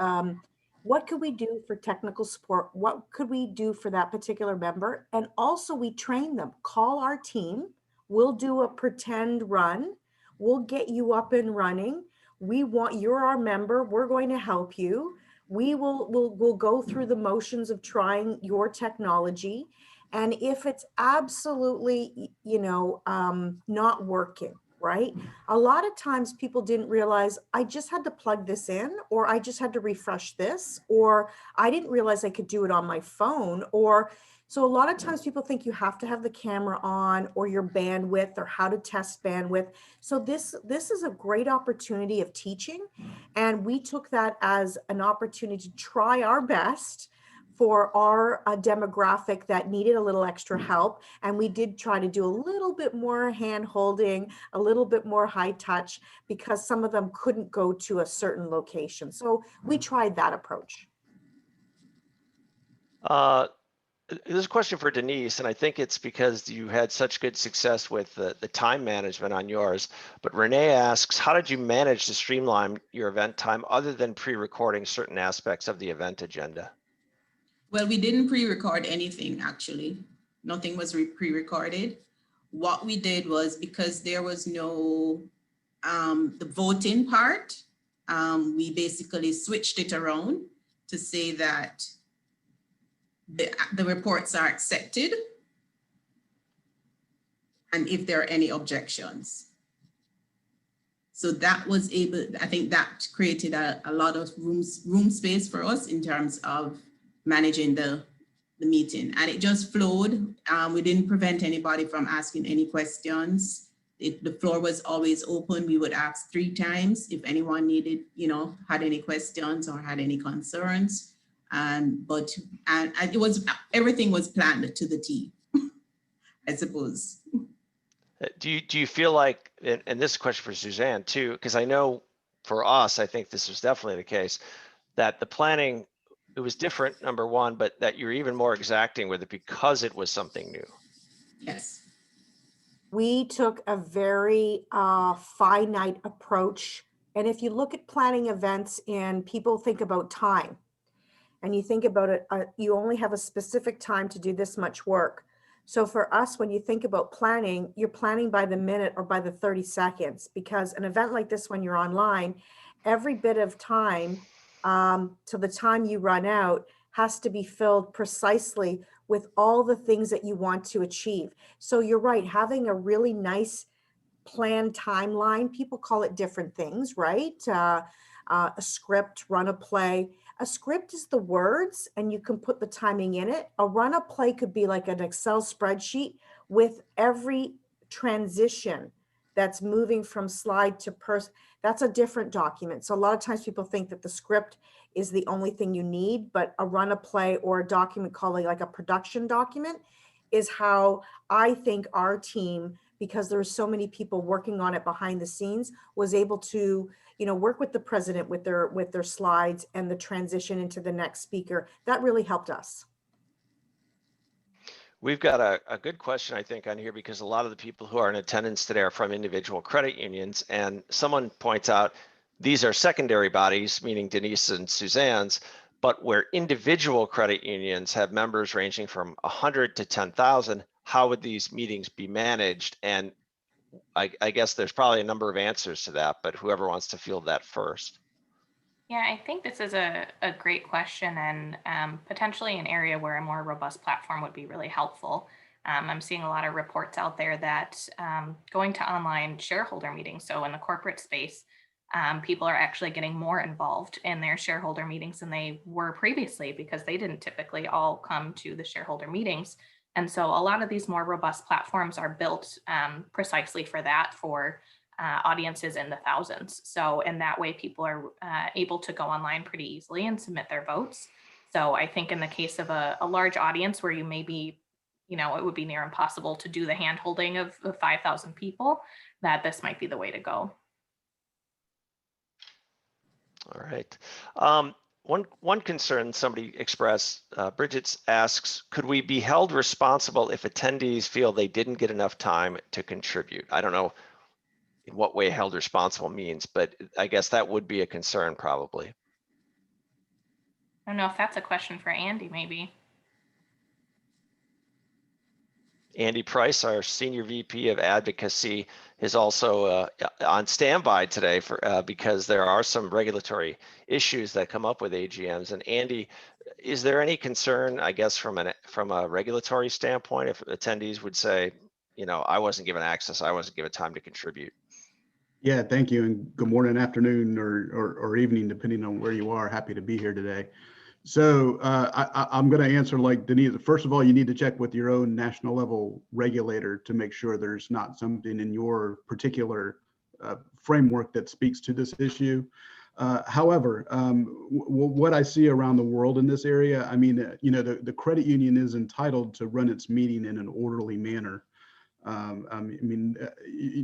what could we do for technical support? What could we do for that particular member? And also we train them. Call our team. We'll do a pretend run. We'll get you up and running. You're our member. We're going to help you. We'll go through the motions of trying your technology. And if it's absolutely, not working, right? A lot of times people didn't realize I just had to plug this in, or I just had to refresh this, or I didn't realize I could do it on my phone. Or so a lot of times people think you have to have the camera on, or your bandwidth, or how to test bandwidth. So this is a great opportunity of teaching. And we took that as an opportunity to try our best for our demographic that needed a little extra help. And we did try to do a little bit more hand holding, a little bit more high touch, because some of them couldn't go to a certain location. So we tried that approach. This is a question for Denise, and I think it's because you had such good success with the time management on yours. But Renee asks, how did you manage to streamline your event time other than pre-recording certain aspects of the event agenda? Well, we didn't pre-record anything, actually. Nothing was pre-recorded. What we did was, because there was no, the voting part, we basically switched it around to say that the reports are accepted, and if there are any objections. So that was able, I think that created a lot of room space for us in terms of managing the meeting, and it just flowed. We didn't prevent anybody from asking any questions. The floor was always open. We would ask 3 times if anyone needed, had any questions or had any concerns. But it was, everything was planned to the T, I suppose. Do you feel like, and this is a question for Suzanne too, because I know for us, I think this was definitely the case, that the planning, it was different, number one, but that you're even more exacting with it because it was something new. Yes. We took a very finite approach. And if you look at planning events and people think about time, and you think about it, you only have a specific time to do this much work. So for us, when you think about planning, you're planning by the minute or by the 30 seconds, because an event like this, when you're online, every bit of time to the time you run out has to be filled precisely with all the things that you want to achieve. So you're right, having a really nice planned timeline, people call it different things, right? A script, run a play. A script is the words and you can put the timing in it. A run a play could be like an Excel spreadsheet with every transition that's moving from slide to person. That's a different document. So a lot of times people think that the script is the only thing you need, but a run a play or a document called like a production document is how I think our team, because there were so many people working on it behind the scenes, was able to work with the president with their slides and the transition into the next speaker. That really helped us. We've got a good question, I think, on here, because a lot of the people who are in attendance today are from individual credit unions. And someone points out these are secondary bodies, meaning Denise and Suzanne's, but where individual credit unions have members ranging from 100 to 10,000, how would these meetings be managed? And I guess there's probably a number of answers to that, but whoever wants to field that first. Yeah, I think this is a great question, and potentially an area where a more robust platform would be really helpful. I'm seeing a lot of reports out there that going to online shareholder meetings, so in the corporate space, people are actually getting more involved in their shareholder meetings than they were previously, because they didn't typically all come to the shareholder meetings. And so a lot of these more robust platforms are built precisely for that, for audiences in the thousands. So in that way, people are able to go online pretty easily and submit their votes. So I think in the case of a large audience where you may be, it would be near impossible to do the hand holding of 5,000 people, that this might be the way to go. All right. One concern somebody expressed, Bridget asks, could we be held responsible if attendees feel they didn't get enough time to contribute? I don't know in what way held responsible means, but I guess that would be a concern probably. I don't know if that's a question for Andy, maybe. Andy Price, our Senior VP of Advocacy, is also on standby today for because there are some regulatory issues that come up with AGMs. And Andy, is there any concern, I guess, from a regulatory standpoint, if attendees would say, I wasn't given access, I wasn't given time to contribute? Yeah, thank you, and good morning, afternoon, or evening, depending on where you are. Happy to be here today. So I'm going to answer like Denise. First of all, you need to check with your own national level regulator to make sure there's not something in your particular framework that speaks to this issue. However, what I see around the world in this area, I mean, the credit union is entitled to run its meeting in an orderly manner.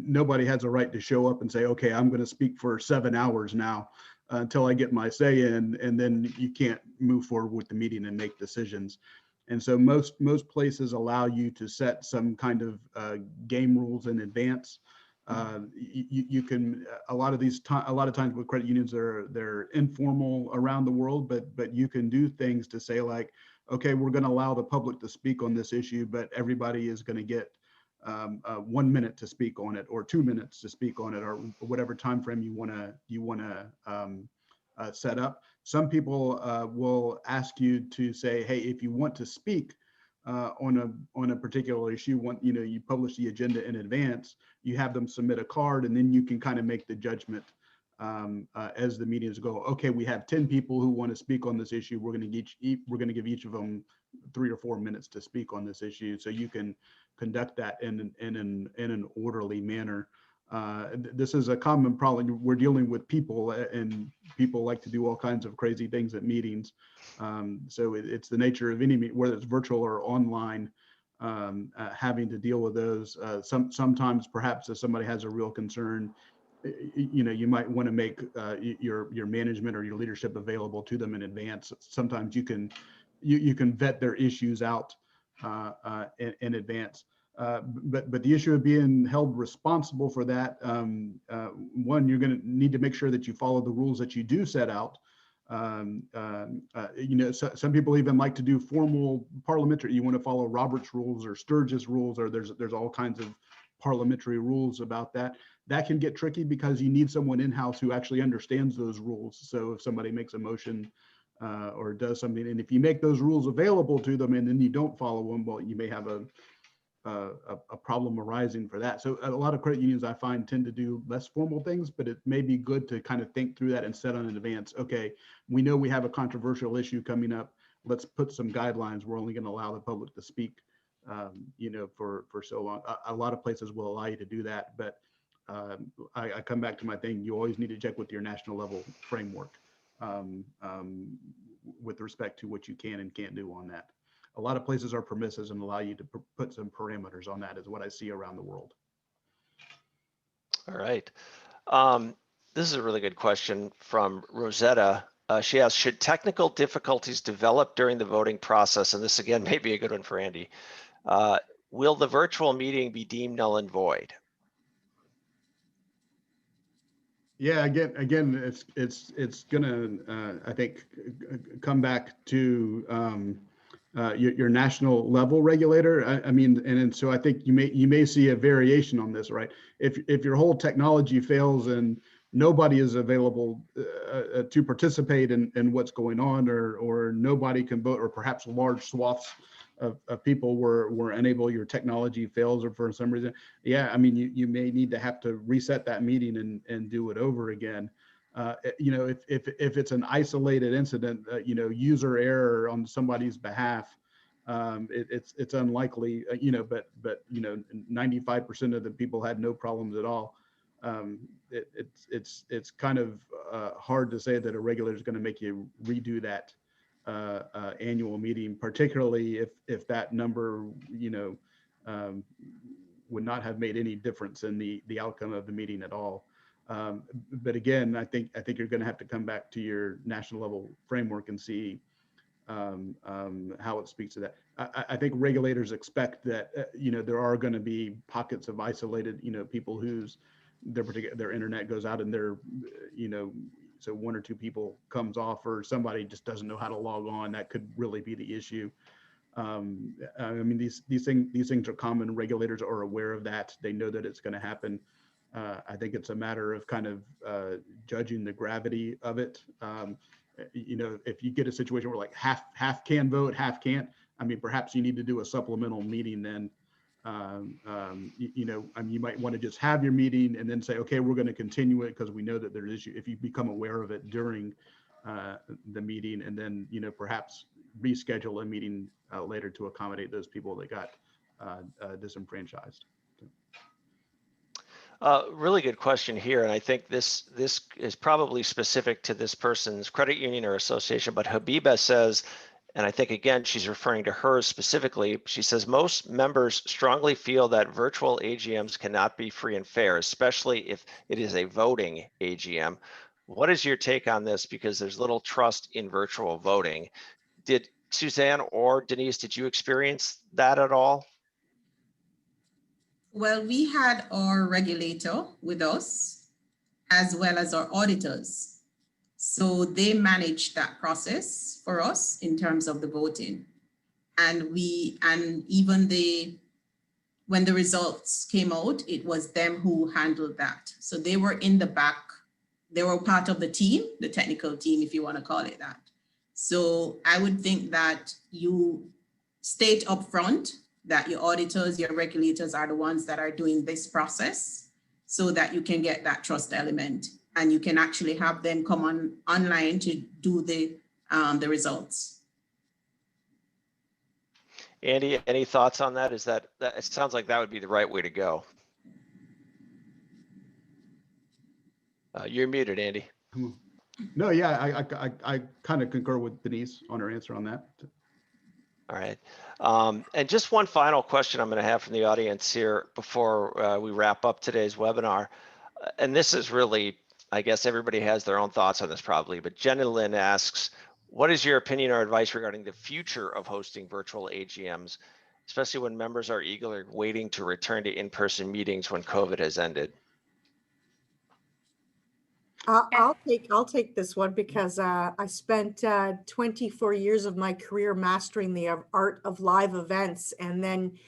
Nobody has a right to show up and say, okay, I'm going to speak for 7 hours now until I get my say in, and then you can't move forward with the meeting and make decisions. And so most places allow you to set some kind of game rules in advance. You can a lot of times with credit unions they're informal around the world, but you can do things to say like, okay, we're going to allow the public to speak on this issue, but everybody is going to get 1 minute to speak on it, or 2 minutes to speak on it, or whatever time frame you want to set up. Some people will ask you to say, hey, if you want to speak on a particular issue, you publish the agenda in advance, you have them submit a card, and then you can kind of make the judgment as the meetings go. Okay, we have 10 people who want to speak on this issue. We're going to give each of them 3 or 4 minutes to speak on this issue, so you can conduct that in an orderly manner. This is a common problem. We're dealing with people, and people like to do all kinds of crazy things at meetings. So it's the nature of any meeting, whether it's virtual or online, having to deal with those. Sometimes perhaps if somebody has a real concern, you might want to make your management or your leadership available to them in advance. Sometimes you can vet their issues out in advance. But the issue of being held responsible for that, one, you're going to need to make sure that you follow the rules that you do set out. Some people even like to do formal parliamentary. You want to follow Robert's rules or Sturgis rules, or there's all kinds of parliamentary rules about that. That can get tricky because you need someone in-house who actually understands those rules. So if somebody makes a motion or does something, and if you make those rules available to them and then you don't follow them, well, you may have a problem arising for that. So a lot of credit unions I find tend to do less formal things, but it may be good to kind of think through that and set on in advance. Okay, we know we have a controversial issue coming up. Let's put some guidelines. We're only going to allow the public to speak, for so long. A lot of places will allow you to do that, but I come back to my thing. You always need to check with your national level framework with respect to what you can and can't do on that. A lot of places are permissive and allow you to put some parameters on that, is what I see around the world. All right. This is a really good question from Rosetta. She asks, should technical difficulties develop during the voting process, and this again may be a good one for Andy, will the virtual meeting be deemed null and void? Yeah, again, it's gonna I think come back to your national level regulator. And so I think you may see a variation on this, right? If your whole technology fails and nobody is available to participate in what's going on, or nobody can vote, or perhaps large swaths of people were unable, your technology fails, or for some reason, yeah, you may need to have to reset that meeting and do it over again. If it's an isolated incident, user error on somebody's behalf, it's unlikely, but 95% of the people had no problems at all. It's kind of hard to say that a regulator is going to make you redo that annual meeting, particularly if that number, would not have made any difference in the outcome of the meeting at all. But again, I think you're going to have to come back to your national level framework and see how it speaks to that. I think regulators expect that there are going to be pockets of isolated people whose their internet goes out, and so 1 or 2 people comes off, or somebody just doesn't know how to log on. That could really be the issue. These things are common. Regulators are aware of that. They know that it's going to happen. I think it's a matter of kind of judging the gravity of it. If you get a situation where like half can vote, half can't, perhaps you need to do a supplemental meeting then you might want to just have your meeting and then say, okay, we're going to continue it because we know that there's issue. If you become aware of it during the meeting, and then, perhaps reschedule a meeting later to accommodate those people that got disenfranchised. Really good question here, and I think this is probably specific to this person's credit union or association, but Habiba says, and I think, again, she's referring to hers specifically. She says, most members strongly feel that virtual AGMs cannot be free and fair, especially if it is a voting AGM. What is your take on this? Because there's little trust in virtual voting. Did Suzanne or Denise, did you experience that at all? Well, we had our regulator with us as well as our auditors. So they managed that process for us in terms of the voting. And even when the results came out, it was them who handled that. So they were in the back. They were part of the team, the technical team, if you want to call it that. So I would think that you state up front that your auditors, your regulators are the ones that are doing this process so that you can get that trust element and you can actually have them come online to do the results. Andy, any thoughts on that? Is that it sounds like that would be the right way to go. You're muted, Andy. No, yeah, I kind of concur with Denise on her answer on that. All right. And just one final question I'm going to have from the audience here before we wrap up today's webinar. And this is really, I guess everybody has their own thoughts on this probably, but Jenna Lynn asks, what is your opinion or advice regarding the future of hosting virtual AGMs, especially when members are eagerly waiting to return to in-person meetings when COVID has ended? I'll take this one because I spent 24 years of my career mastering the art of live events, and then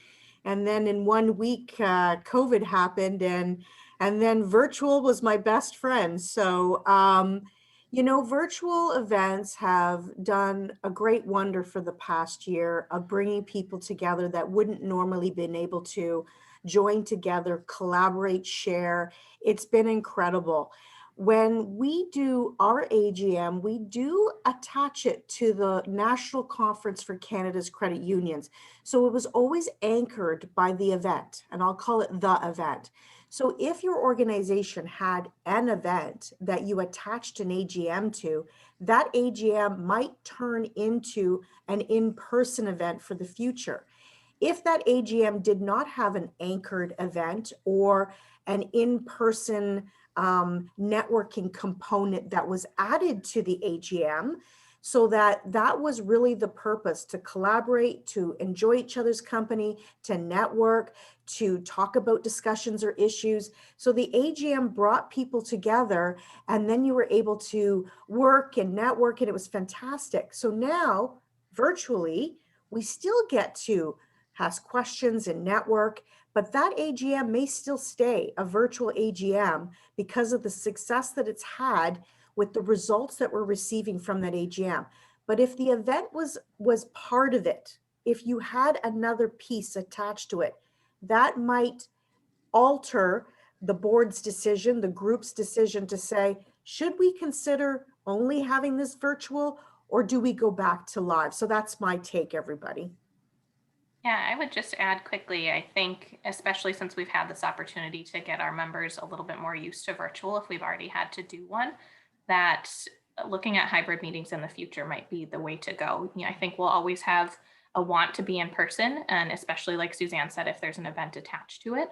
in 1 week COVID happened, and then virtual was my best friend. So virtual events have done a great wonder for the past year of bringing people together that wouldn't normally been able to join together, collaborate, share. It's been incredible. When we do our AGM, we do attach it to the National Conference for Canada's Credit Unions. So it was always anchored by the event, and I'll call it the event. So if your organization had an event that you attached an AGM to, that AGM might turn into an in-person event for the future. If that AGM did not have an anchored event or an in-person networking component that was added to the AGM, so that was really the purpose, to collaborate, to enjoy each other's company, to network, to talk about discussions or issues. So the AGM brought people together, and then you were able to work and network, and it was fantastic. So now, virtually, we still get to ask questions and network, but that AGM may still stay a virtual AGM because of the success that it's had with the results that we're receiving from that AGM. But if the event was part of it, if you had another piece attached to it, that might alter the board's decision, the group's decision to say, should we consider only having this virtual, or do we go back to live? So that's my take, everybody. Yeah, I would just add quickly, I think, especially since we've had this opportunity to get our members a little bit more used to virtual, if we've already had to do one, that looking at hybrid meetings in the future might be the way to go. I think we'll always have a want to be in person, and especially like Suzanne said, if there's an event attached to it.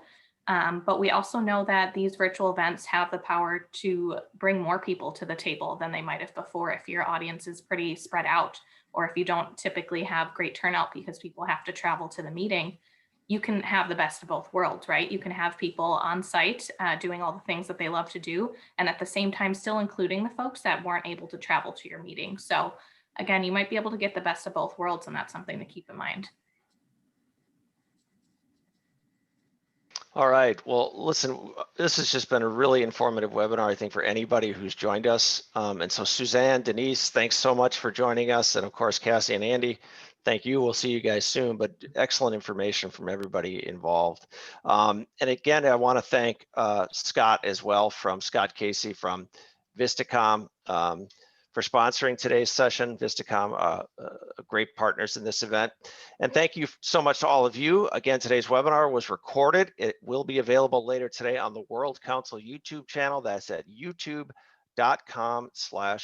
But we also know that these virtual events have the power to bring more people to the table than they might have before if your audience is pretty spread out, or if you don't typically have great turnout because people have to travel to the meeting. You can have the best of both worlds, right? You can have people on site doing all the things that they love to do, and at the same time still including the folks that weren't able to travel to your meeting. So again, you might be able to get the best of both worlds, and that's something to keep in mind. All right. Well, listen, this has just been a really informative webinar, I think, for anybody who's joined us. And so Suzanne, Denise, thanks so much for joining us. And of course, Cassie and Andy, Thank you. We'll see you guys soon, but excellent information from everybody involved. And again, I want to thank Scott as well, from Scott Casey from Vistacom, for sponsoring today's session. Vistacom, great partners in this event. And thank you so much to all of you. Again, today's webinar was recorded. It will be available later today on the World Council YouTube channel. That's at youtube.com/WOCCU.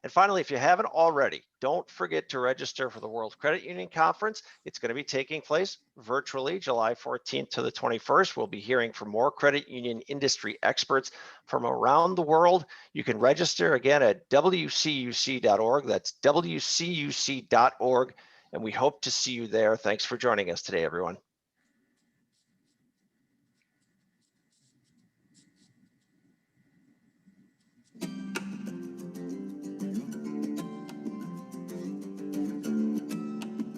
And finally, if you haven't already, don't forget to register for the World Credit Union Conference. It's going to be taking place virtually July 14th to the 21st. We'll be hearing from more credit union industry experts from around the world. You can register again at wcuc.org. That's wcuc.org. And we hope to see you there. Thanks for joining us today, everyone.